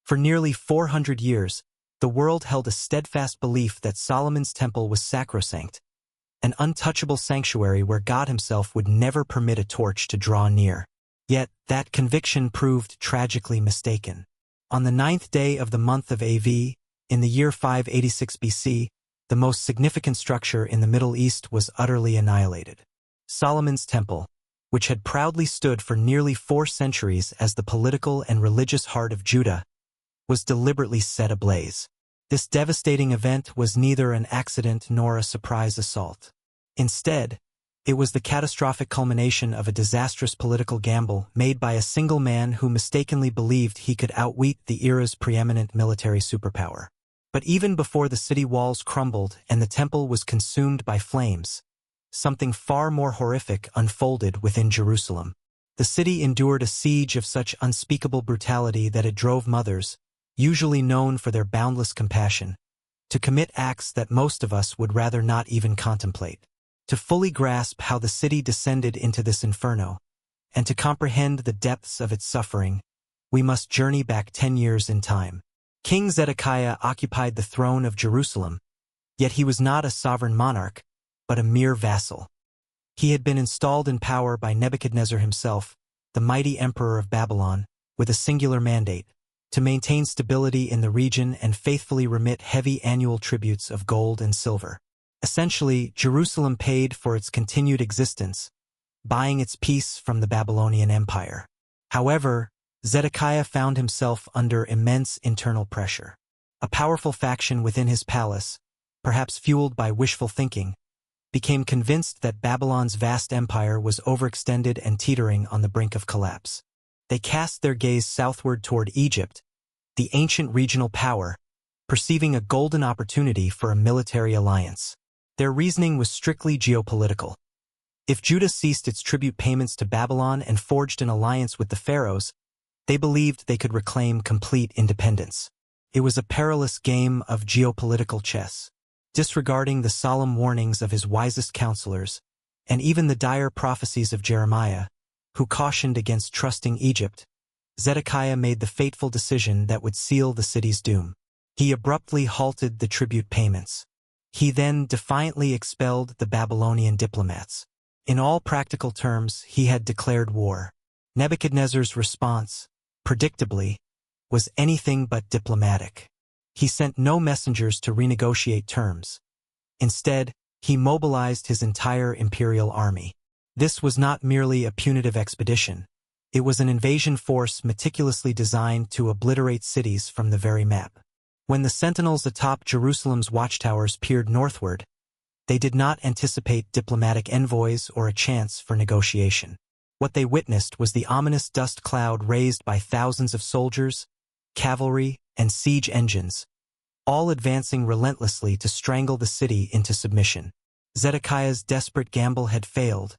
For nearly 400 years, the world held a steadfast belief that Solomon's temple was sacrosanct, an untouchable sanctuary where God himself would never permit a torch to draw near. Yet, that conviction proved tragically mistaken. On the 9th day of the month of AV, in the year 586 BC, the most significant structure in the Middle East was utterly annihilated. Solomon's temple, which had proudly stood for nearly 4 centuries as the political and religious heart of Judah, was deliberately set ablaze. This devastating event was neither an accident nor a surprise assault. Instead, it was the catastrophic culmination of a disastrous political gamble made by a single man who mistakenly believed he could outwit the era's preeminent military superpower. But even before the city walls crumbled and the temple was consumed by flames, something far more horrific unfolded within Jerusalem. The city endured a siege of such unspeakable brutality that it drove mothers, usually known for their boundless compassion, to commit acts that most of us would rather not even contemplate. To fully grasp how the city descended into this inferno, and to comprehend the depths of its suffering, we must journey back 10 years in time. King Zedekiah occupied the throne of Jerusalem, yet he was not a sovereign monarch, but a mere vassal. He had been installed in power by Nebuchadnezzar himself, the mighty emperor of Babylon, with a singular mandate: to maintain stability in the region and faithfully remit heavy annual tributes of gold and silver. Essentially, Jerusalem paid for its continued existence, buying its peace from the Babylonian Empire. However, Zedekiah found himself under immense internal pressure. A powerful faction within his palace, perhaps fueled by wishful thinking, became convinced that Babylon's vast empire was overextended and teetering on the brink of collapse. They cast their gaze southward toward Egypt, the ancient regional power, perceiving a golden opportunity for a military alliance. Their reasoning was strictly geopolitical. If Judah ceased its tribute payments to Babylon and forged an alliance with the pharaohs, they believed they could reclaim complete independence. It was a perilous game of geopolitical chess. Disregarding the solemn warnings of his wisest counselors, and even the dire prophecies of Jeremiah, who cautioned against trusting Egypt, Zedekiah made the fateful decision that would seal the city's doom. He abruptly halted the tribute payments. He then defiantly expelled the Babylonian diplomats. In all practical terms, he had declared war. Nebuchadnezzar's response, predictably, was anything but diplomatic. He sent no messengers to renegotiate terms. Instead, he mobilized his entire imperial army. This was not merely a punitive expedition. It was an invasion force meticulously designed to obliterate cities from the very map. When the sentinels atop Jerusalem's watchtowers peered northward, they did not anticipate diplomatic envoys or a chance for negotiation. What they witnessed was the ominous dust cloud raised by thousands of soldiers, cavalry, and siege engines, all advancing relentlessly to strangle the city into submission. Zedekiah's desperate gamble had failed,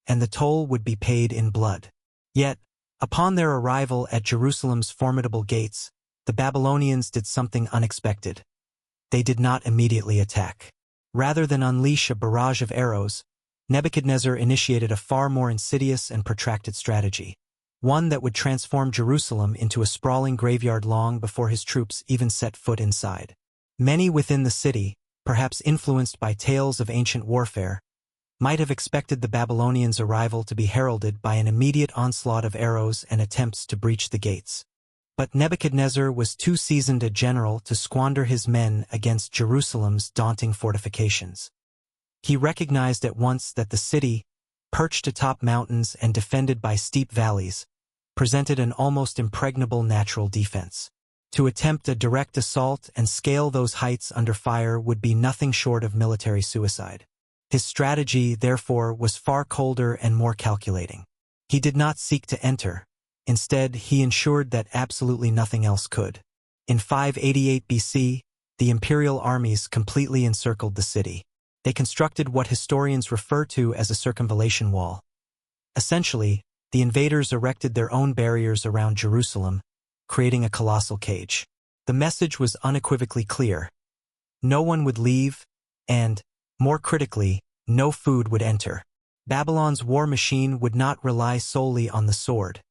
and the toll would be paid in blood. Yet, upon their arrival at Jerusalem's formidable gates, the Babylonians did something unexpected. They did not immediately attack. Rather than unleash a barrage of arrows, Nebuchadnezzar initiated a far more insidious and protracted strategy, one that would transform Jerusalem into a sprawling graveyard long before his troops even set foot inside. Many within the city, perhaps influenced by tales of ancient warfare, might have expected the Babylonians' arrival to be heralded by an immediate onslaught of arrows and attempts to breach the gates. But Nebuchadnezzar was too seasoned a general to squander his men against Jerusalem's daunting fortifications. He recognized at once that the city, perched atop mountains and defended by steep valleys, presented an almost impregnable natural defense. To attempt a direct assault and scale those heights under fire would be nothing short of military suicide. His strategy, therefore, was far colder and more calculating. He did not seek to enter. Instead, he ensured that absolutely nothing else could. In 588 BC, the imperial armies completely encircled the city. They constructed what historians refer to as a circumvallation wall. Essentially, the invaders erected their own barriers around Jerusalem, creating a colossal cage. The message was unequivocally clear. No one would leave, and, more critically, no food would enter. Babylon's war machine would not rely solely on the sword.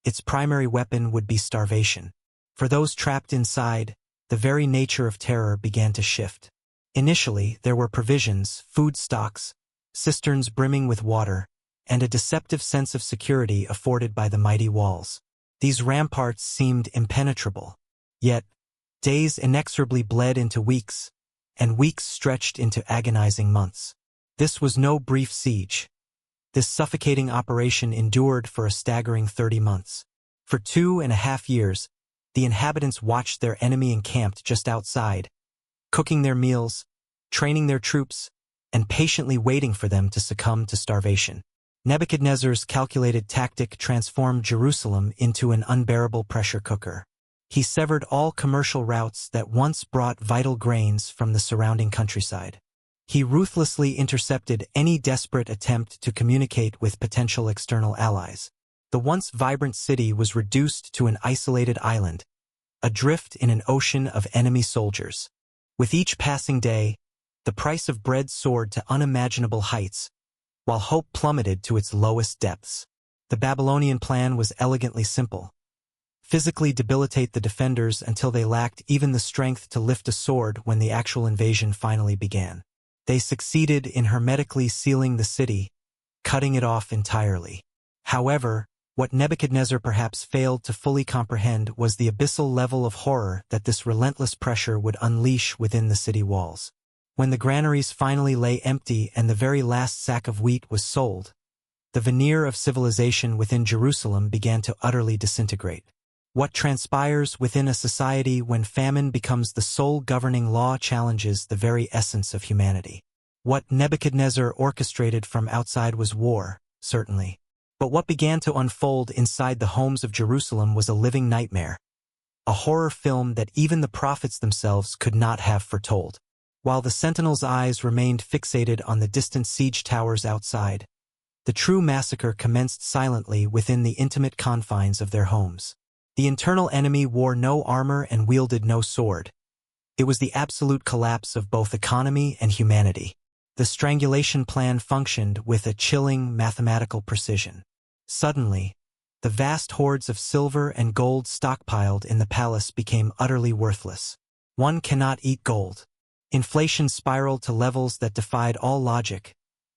Its primary weapon would be starvation. For those trapped inside, the very nature of terror began to shift. Initially, there were provisions, food stocks, cisterns brimming with water, and a deceptive sense of security afforded by the mighty walls. These ramparts seemed impenetrable. Yet, days inexorably bled into weeks, and weeks stretched into agonizing months. This was no brief siege. This suffocating operation endured for a staggering 30 months. For 2.5 years, the inhabitants watched their enemy encamped just outside, cooking their meals, training their troops, and patiently waiting for them to succumb to starvation. Nebuchadnezzar's calculated tactic transformed Jerusalem into an unbearable pressure cooker. He severed all commercial routes that once brought vital grains from the surrounding countryside. He ruthlessly intercepted any desperate attempt to communicate with potential external allies. The once vibrant city was reduced to an isolated island, adrift in an ocean of enemy soldiers. With each passing day, the price of bread soared to unimaginable heights, while hope plummeted to its lowest depths. The Babylonian plan was elegantly simple. Physically debilitate the defenders until they lacked even the strength to lift a sword when the actual invasion finally began. They succeeded in hermetically sealing the city, cutting it off entirely. However, what Nebuchadnezzar perhaps failed to fully comprehend was the abyssal level of horror that this relentless pressure would unleash within the city walls. When the granaries finally lay empty and the very last sack of wheat was sold, the veneer of civilization within Jerusalem began to utterly disintegrate. What transpires within a society when famine becomes the sole governing law challenges the very essence of humanity. What Nebuchadnezzar orchestrated from outside was war, certainly. But what began to unfold inside the homes of Jerusalem was a living nightmare, a horror film that even the prophets themselves could not have foretold. While the sentinels' eyes remained fixated on the distant siege towers outside, the true massacre commenced silently within the intimate confines of their homes. The internal enemy wore no armor and wielded no sword. It was the absolute collapse of both economy and humanity. The strangulation plan functioned with a chilling mathematical precision. Suddenly, the vast hoards of silver and gold stockpiled in the palace became utterly worthless. One cannot eat gold. Inflation spiraled to levels that defied all logic,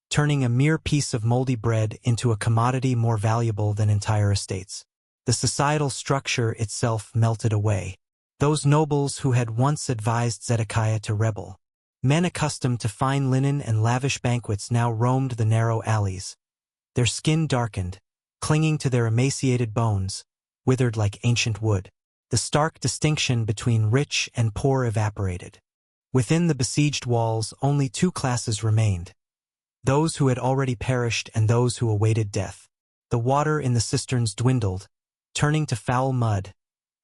turning a mere piece of moldy bread into a commodity more valuable than entire estates. The societal structure itself melted away. Those nobles who had once advised Zedekiah to rebel, men accustomed to fine linen and lavish banquets, now roamed the narrow alleys. Their skin darkened, clinging to their emaciated bones, withered like ancient wood. The stark distinction between rich and poor evaporated. Within the besieged walls, only two classes remained: those who had already perished and those who awaited death. The water in the cisterns dwindled, turning to foul mud,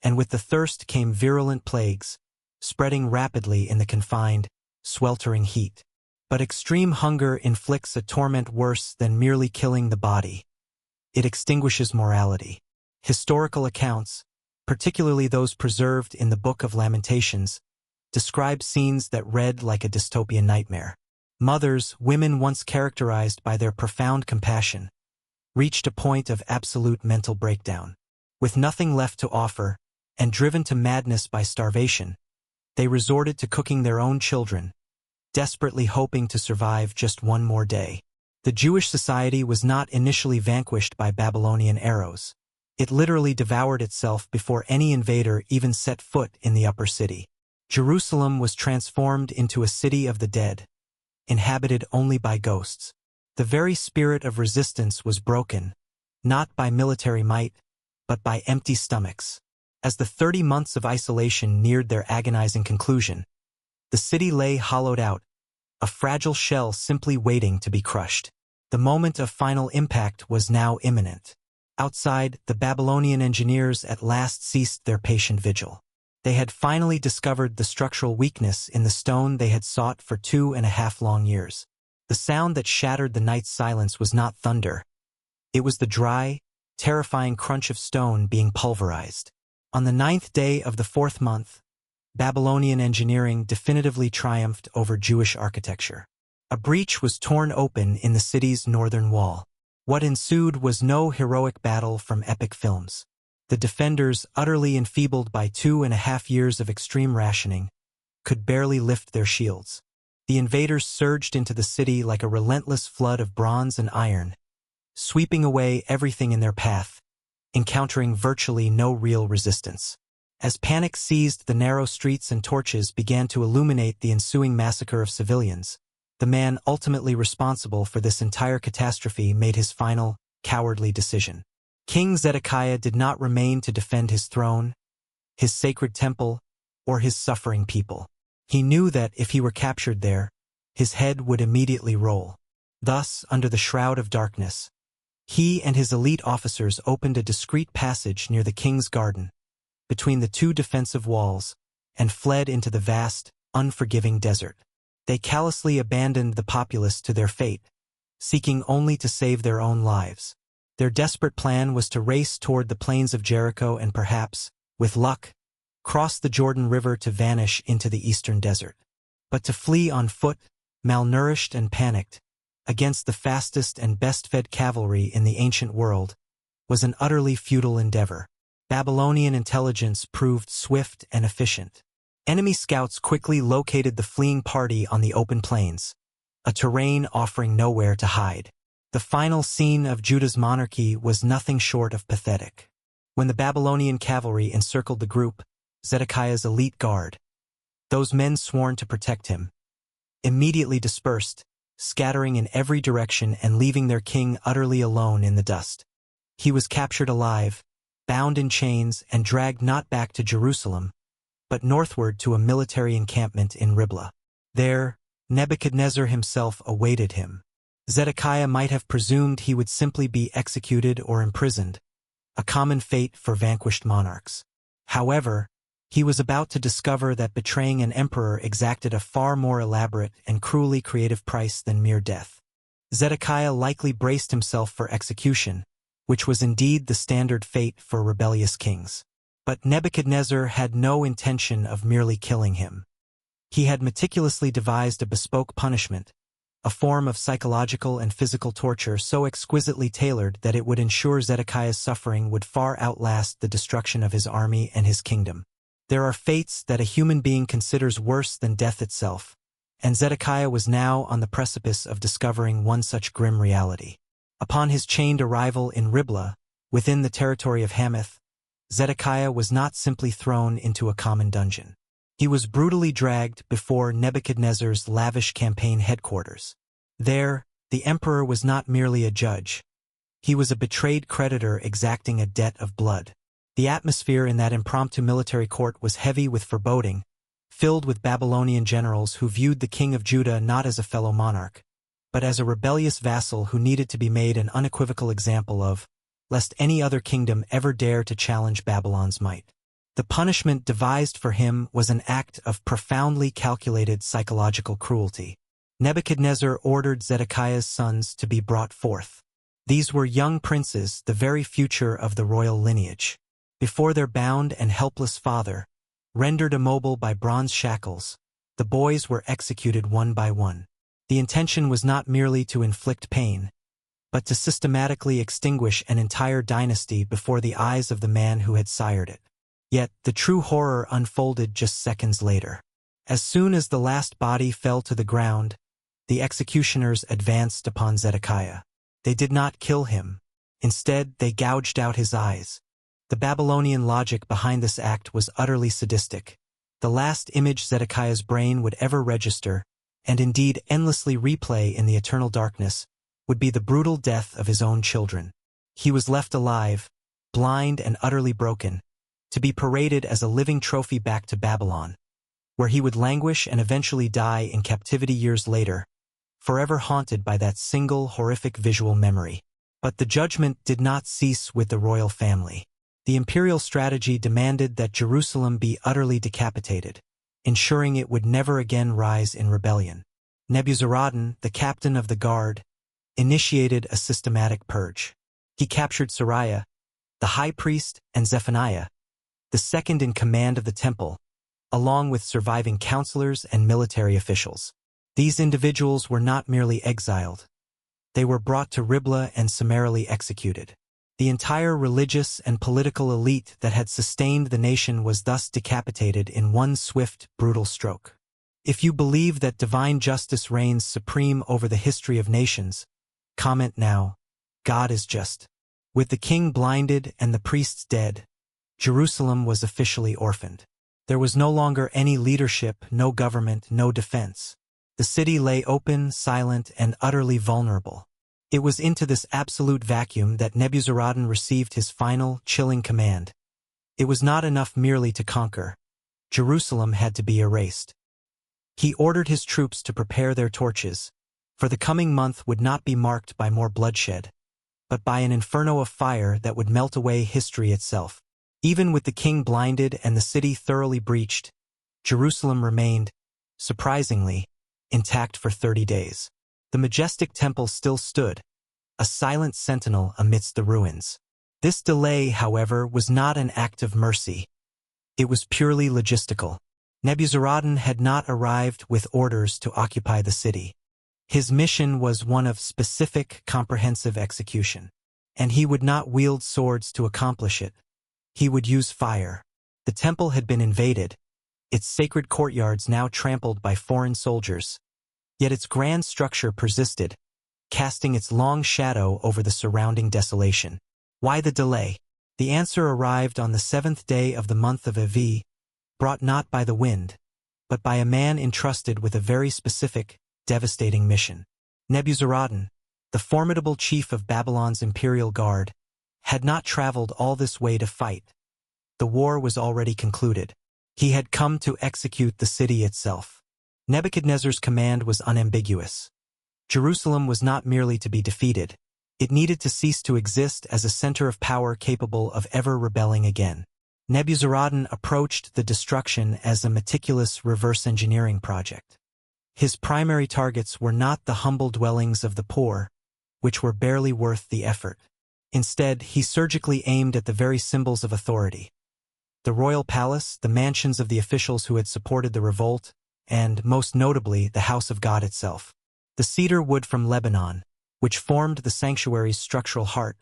and with the thirst came virulent plagues, spreading rapidly in the confined, sweltering heat. But extreme hunger inflicts a torment worse than merely killing the body. It extinguishes morality. Historical accounts, particularly those preserved in the Book of Lamentations, describe scenes that read like a dystopian nightmare. Mothers, women once characterized by their profound compassion, reached a point of absolute mental breakdown. With nothing left to offer, and driven to madness by starvation, they resorted to cooking their own children, desperately hoping to survive just one more day. The Jewish society was not initially vanquished by Babylonian arrows. It literally devoured itself before any invader even set foot in the upper city. Jerusalem was transformed into a city of the dead, inhabited only by ghosts. The very spirit of resistance was broken, not by military might, but by empty stomachs. As the 30 months of isolation neared their agonizing conclusion, the city lay hollowed out, a fragile shell simply waiting to be crushed. The moment of final impact was now imminent. Outside, the Babylonian engineers at last ceased their patient vigil. They had finally discovered the structural weakness in the stone they had sought for 2.5 long years. The sound that shattered the night's silence was not thunder. It was the dry, terrifying crunch of stone being pulverized. On the 9th day of the 4th month, Babylonian engineering definitively triumphed over Jewish architecture. A breach was torn open in the city's northern wall. What ensued was no heroic battle from epic films. The defenders, utterly enfeebled by 2.5 years of extreme rationing, could barely lift their shields. The invaders surged into the city like a relentless flood of bronze and iron, sweeping away everything in their path, encountering virtually no real resistance. As panic seized the narrow streets and torches began to illuminate the ensuing massacre of civilians, the man ultimately responsible for this entire catastrophe made his final, cowardly decision. King Zedekiah did not remain to defend his throne, his sacred temple, or his suffering people. He knew that if he were captured there, his head would immediately roll. Thus, under the shroud of darkness, he and his elite officers opened a discreet passage near the king's garden, between the two defensive walls, and fled into the vast, unforgiving desert. They callously abandoned the populace to their fate, seeking only to save their own lives. Their desperate plan was to race toward the plains of Jericho and perhaps, with luck, cross the Jordan River to vanish into the eastern desert. But to flee on foot, malnourished and panicked, against the fastest and best-fed cavalry in the ancient world, was an utterly futile endeavor. Babylonian intelligence proved swift and efficient. Enemy scouts quickly located the fleeing party on the open plains, a terrain offering nowhere to hide. The final scene of Judah's monarchy was nothing short of pathetic. When the Babylonian cavalry encircled the group, Zedekiah's elite guard, those men sworn to protect him, immediately dispersed, scattering in every direction and leaving their king utterly alone in the dust. He was captured alive, bound in chains, and dragged not back to Jerusalem, but northward to a military encampment in Riblah. There, Nebuchadnezzar himself awaited him. Zedekiah might have presumed he would simply be executed or imprisoned, a common fate for vanquished monarchs. However, he was about to discover that betraying an emperor exacted a far more elaborate and cruelly creative price than mere death. Zedekiah likely braced himself for execution, which was indeed the standard fate for rebellious kings. But Nebuchadnezzar had no intention of merely killing him. He had meticulously devised a bespoke punishment, a form of psychological and physical torture so exquisitely tailored that it would ensure Zedekiah's suffering would far outlast the destruction of his army and his kingdom. There are fates that a human being considers worse than death itself, and Zedekiah was now on the precipice of discovering one such grim reality. Upon his chained arrival in Riblah, within the territory of Hamath, Zedekiah was not simply thrown into a common dungeon. He was brutally dragged before Nebuchadnezzar's lavish campaign headquarters. There, the emperor was not merely a judge. He was a betrayed creditor exacting a debt of blood. The atmosphere in that impromptu military court was heavy with foreboding, filled with Babylonian generals who viewed the king of Judah not as a fellow monarch, but as a rebellious vassal who needed to be made an unequivocal example of, lest any other kingdom ever dare to challenge Babylon's might. The punishment devised for him was an act of profoundly calculated psychological cruelty. Nebuchadnezzar ordered Zedekiah's sons to be brought forth. These were young princes, the very future of the royal lineage. Before their bound and helpless father, rendered immobile by bronze shackles, the boys were executed one by one. The intention was not merely to inflict pain, but to systematically extinguish an entire dynasty before the eyes of the man who had sired it. Yet, the true horror unfolded just seconds later. As soon as the last body fell to the ground, the executioners advanced upon Zedekiah. They did not kill him. Instead, they gouged out his eyes. The Babylonian logic behind this act was utterly sadistic. The last image Zedekiah's brain would ever register, and indeed endlessly replay in the eternal darkness, would be the brutal death of his own children. He was left alive, blind and utterly broken, to be paraded as a living trophy back to Babylon, where he would languish and eventually die in captivity years later, forever haunted by that single horrific visual memory. But the judgment did not cease with the royal family. The imperial strategy demanded that Jerusalem be utterly decapitated, ensuring it would never again rise in rebellion. Nebuzaradan, the captain of the guard, initiated a systematic purge. He captured Sariah, the high priest, and Zephaniah, the second in command of the temple, along with surviving counselors and military officials. These individuals were not merely exiled. They were brought to Riblah and summarily executed. The entire religious and political elite that had sustained the nation was thus decapitated in one swift, brutal stroke. If you believe that divine justice reigns supreme over the history of nations, comment now, God is just. With the king blinded and the priests dead, Jerusalem was officially orphaned. There was no longer any leadership, no government, no defense. The city lay open, silent, and utterly vulnerable. It was into this absolute vacuum that Nebuzaradan received his final, chilling command. It was not enough merely to conquer. Jerusalem had to be erased. He ordered his troops to prepare their torches, for the coming month would not be marked by more bloodshed, but by an inferno of fire that would melt away history itself. Even with the king blinded and the city thoroughly breached, Jerusalem remained, surprisingly, intact for 30 days. The majestic temple still stood, a silent sentinel amidst the ruins. This delay, however, was not an act of mercy. It was purely logistical. Nebuzaradan had not arrived with orders to occupy the city. His mission was one of specific, comprehensive execution. And he would not wield swords to accomplish it. He would use fire. The temple had been invaded, its sacred courtyards now trampled by foreign soldiers. Yet its grand structure persisted, casting its long shadow over the surrounding desolation. Why the delay? The answer arrived on the 7th day of the month of Aviv, brought not by the wind, but by a man entrusted with a very specific, devastating mission. Nebuzaradan, the formidable chief of Babylon's imperial guard, had not traveled all this way to fight. The war was already concluded. He had come to execute the city itself. Nebuchadnezzar's command was unambiguous. Jerusalem was not merely to be defeated. It needed to cease to exist as a center of power capable of ever rebelling again. Nebuzaradan approached the destruction as a meticulous reverse engineering project. His primary targets were not the humble dwellings of the poor, which were barely worth the effort. Instead, he surgically aimed at the very symbols of authority. The royal palace, the mansions of the officials who had supported the revolt, and, most notably, the house of God itself. The cedar wood from Lebanon, which formed the sanctuary's structural heart,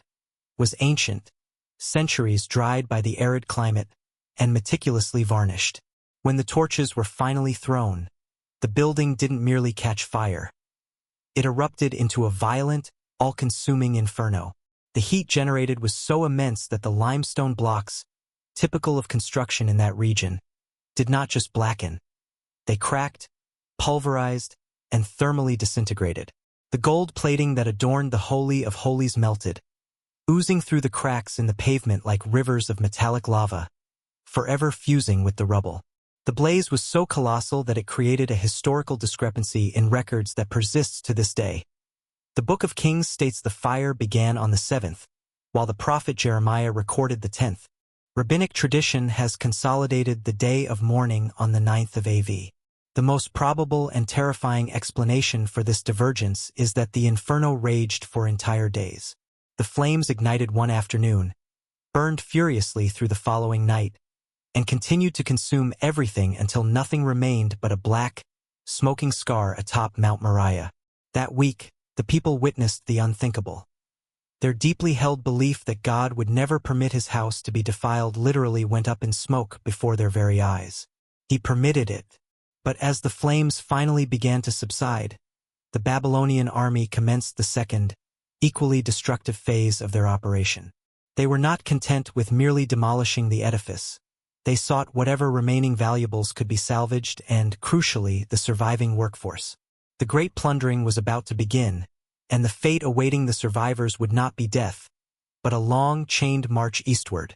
was ancient, centuries dried by the arid climate, and meticulously varnished. When the torches were finally thrown, the building didn't merely catch fire. It erupted into a violent, all-consuming inferno. The heat generated was so immense that the limestone blocks, typical of construction in that region, did not just blacken. They cracked, pulverized, and thermally disintegrated. The gold plating that adorned the Holy of Holies melted, oozing through the cracks in the pavement like rivers of metallic lava, forever fusing with the rubble. The blaze was so colossal that it created a historical discrepancy in records that persists to this day. The Book of Kings states the fire began on the 7th, while the prophet Jeremiah recorded the 10th. Rabbinic tradition has consolidated the day of mourning on the 9th of Aviv. The most probable and terrifying explanation for this divergence is that the inferno raged for entire days. The flames ignited one afternoon, burned furiously through the following night, and continued to consume everything until nothing remained but a black, smoking scar atop Mount Moriah. That week, the people witnessed the unthinkable. Their deeply held belief that God would never permit his house to be defiled literally went up in smoke before their very eyes. He permitted it. But as the flames finally began to subside, the Babylonian army commenced the second, equally destructive phase of their operation. They were not content with merely demolishing the edifice. They sought whatever remaining valuables could be salvaged and, crucially, the surviving workforce. The great plundering was about to begin, and the fate awaiting the survivors would not be death, but a long, chained march eastward,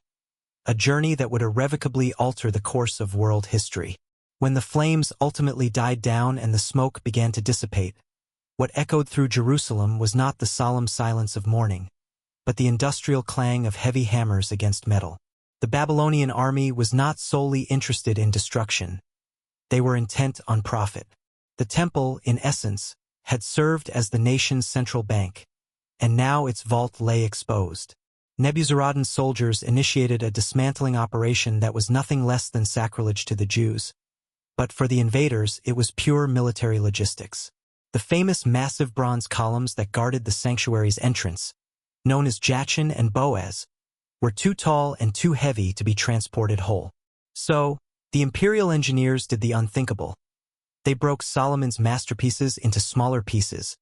a journey that would irrevocably alter the course of world history. When the flames ultimately died down and the smoke began to dissipate, what echoed through Jerusalem was not the solemn silence of mourning, but the industrial clang of heavy hammers against metal. The Babylonian army was not solely interested in destruction. They were intent on profit. The temple, in essence, had served as the nation's central bank, and now its vault lay exposed. Nebuzaradan's soldiers initiated a dismantling operation that was nothing less than sacrilege to the Jews. But for the invaders, it was pure military logistics. The famous massive bronze columns that guarded the sanctuary's entrance, known as Jachin and Boaz, were too tall and too heavy to be transported whole. So, the imperial engineers did the unthinkable. They broke Solomon's masterpieces into smaller pieces,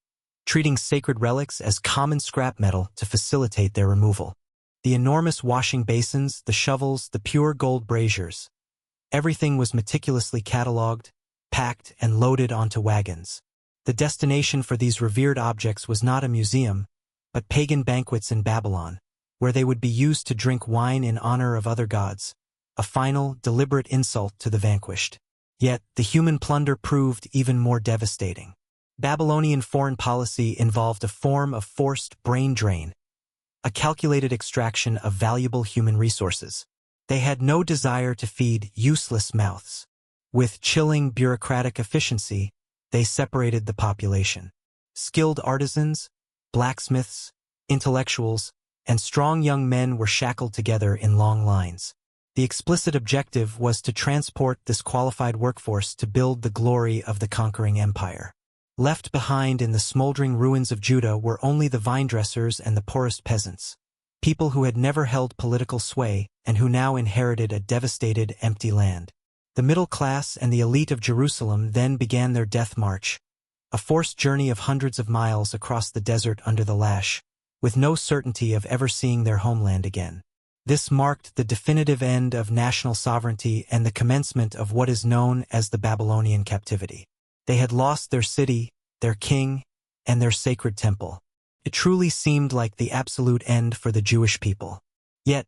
treating sacred relics as common scrap metal to facilitate their removal. The enormous washing basins, the shovels, the pure gold braziers. Everything was meticulously catalogued, packed, and loaded onto wagons. The destination for these revered objects was not a museum, but pagan banquets in Babylon, where they would be used to drink wine in honor of other gods, a final, deliberate insult to the vanquished. Yet, the human plunder proved even more devastating. Babylonian foreign policy involved a form of forced brain drain, a calculated extraction of valuable human resources. They had no desire to feed useless mouths. With chilling bureaucratic efficiency, they separated the population. Skilled artisans, blacksmiths, intellectuals, and strong young men were shackled together in long lines. The explicit objective was to transport this qualified workforce to build the glory of the conquering empire. Left behind in the smoldering ruins of Judah were only the vine-dressers and the poorest peasants, people who had never held political sway and who now inherited a devastated, empty land. The middle class and the elite of Jerusalem then began their death march, a forced journey of hundreds of miles across the desert under the lash, with no certainty of ever seeing their homeland again. This marked the definitive end of national sovereignty and the commencement of what is known as the Babylonian captivity. They had lost their city, their king, and their sacred temple. It truly seemed like the absolute end for the Jewish people. Yet,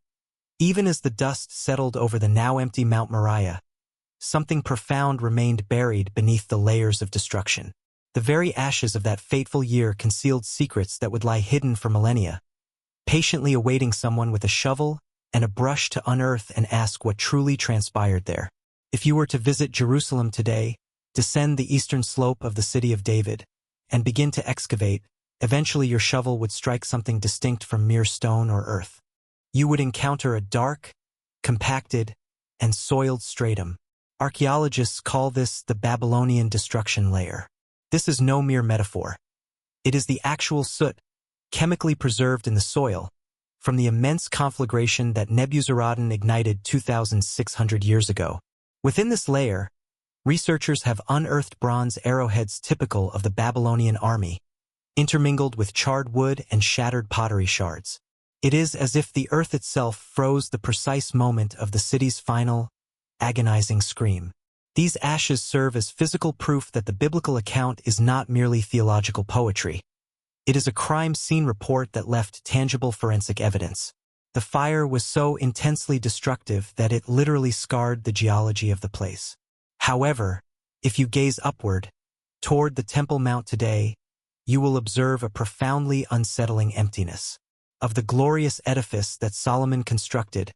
even as the dust settled over the now empty Mount Moriah, something profound remained buried beneath the layers of destruction. The very ashes of that fateful year concealed secrets that would lie hidden for millennia, patiently awaiting someone with a shovel and a brush to unearth and ask what truly transpired there. If you were to visit Jerusalem today, descend the eastern slope of the city of David, and begin to excavate, eventually your shovel would strike something distinct from mere stone or earth. You would encounter a dark, compacted, and soiled stratum. Archaeologists call this the Babylonian destruction layer. This is no mere metaphor. It is the actual soot, chemically preserved in the soil, from the immense conflagration that Nebuzaradan ignited 2,600 years ago. Within this layer, researchers have unearthed bronze arrowheads typical of the Babylonian army, intermingled with charred wood and shattered pottery shards. It is as if the earth itself froze the precise moment of the city's final, agonizing scream. These ashes serve as physical proof that the biblical account is not merely theological poetry. It is a crime scene report that left tangible forensic evidence. The fire was so intensely destructive that it literally scarred the geology of the place. However, if you gaze upward, toward the Temple Mount today, you will observe a profoundly unsettling emptiness. Of the glorious edifice that Solomon constructed,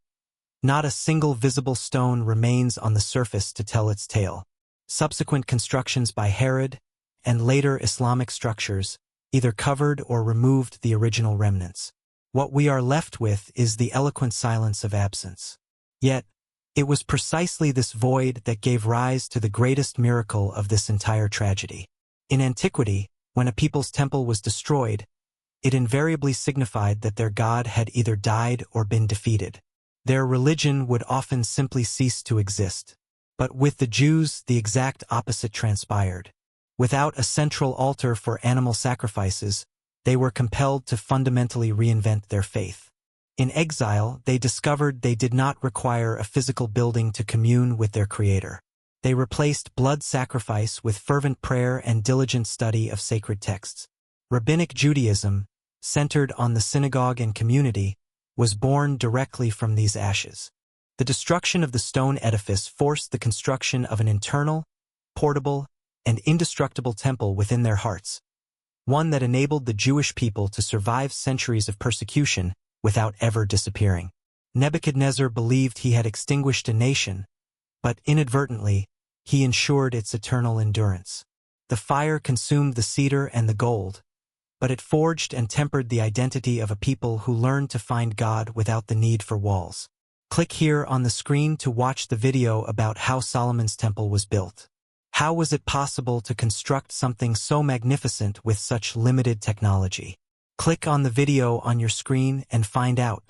not a single visible stone remains on the surface to tell its tale. Subsequent constructions by Herod, and later Islamic structures, either covered or removed the original remnants. What we are left with is the eloquent silence of absence. Yet, it was precisely this void that gave rise to the greatest miracle of this entire tragedy. In antiquity, when a people's temple was destroyed, it invariably signified that their god had either died or been defeated. Their religion would often simply cease to exist. But with the Jews, the exact opposite transpired. Without a central altar for animal sacrifices, they were compelled to fundamentally reinvent their faith. In exile, they discovered they did not require a physical building to commune with their Creator. They replaced blood sacrifice with fervent prayer and diligent study of sacred texts. Rabbinic Judaism, centered on the synagogue and community, was born directly from these ashes. The destruction of the stone edifice forced the construction of an internal, portable, and indestructible temple within their hearts, one that enabled the Jewish people to survive centuries of persecution without ever disappearing. Nebuchadnezzar believed he had extinguished a nation, but inadvertently, he ensured its eternal endurance. The fire consumed the cedar and the gold, but it forged and tempered the identity of a people who learned to find God without the need for walls. Click here on the screen to watch the video about how Solomon's temple was built. How was it possible to construct something so magnificent with such limited technology? Click on the video on your screen and find out.